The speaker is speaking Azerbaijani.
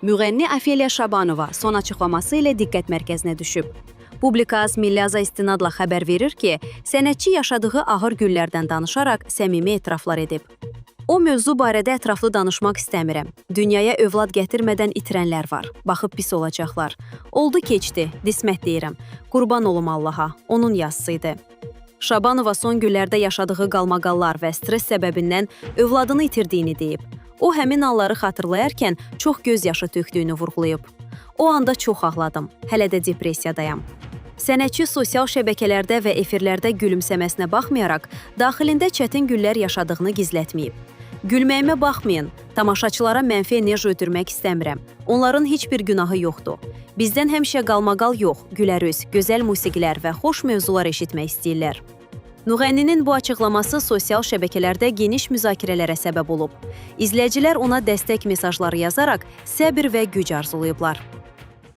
Müğənni Afeliya Şabanova son açıqlaması ilə diqqət mərkəzinə düşüb. Publikaz Milli istinadla xəbər verir ki, sənətçi yaşadığı ağır günlərdən danışaraq səmimi etiraflar edib. O mövzu barədə ətraflı danışmaq istəmirəm. Dünyaya övlad gətirmədən itirənlər var. Baxıb pis olacaqlar. Oldu keçdi, dismət deyirəm. Qurban olum Allaha, onun yazısıydı. Şabanova son günlərdə yaşadığı qalmaqallar və stres səbəbindən övladını itirdiyini deyib. O, həmin anları xatırlayarkən çox göz yaşı tökdüyünü vurğulayıb. O anda çox ağladım, hələ də depressiyadayam. Sənətçi sosial şəbəkələrdə və efirlərdə gülümsəməsinə baxmayaraq, daxilində çətin günlər yaşadığını gizlətməyib. Gülməyimə baxmayın, tamaşaçılara mənfi enerji ötürmək istəmirəm. Onların heç bir günahı yoxdur. Bizdən həmişə qalmaqal yox, gülərüz, gözəl musiqilər və xoş mövzular eşitmək istəyirlər. Müğənninin bu açıqlaması sosial şəbəkələrdə geniş müzakirələrə səbəb olub. İzləyicilər ona dəstək mesajları yazaraq səbr və güc arzulayıblar.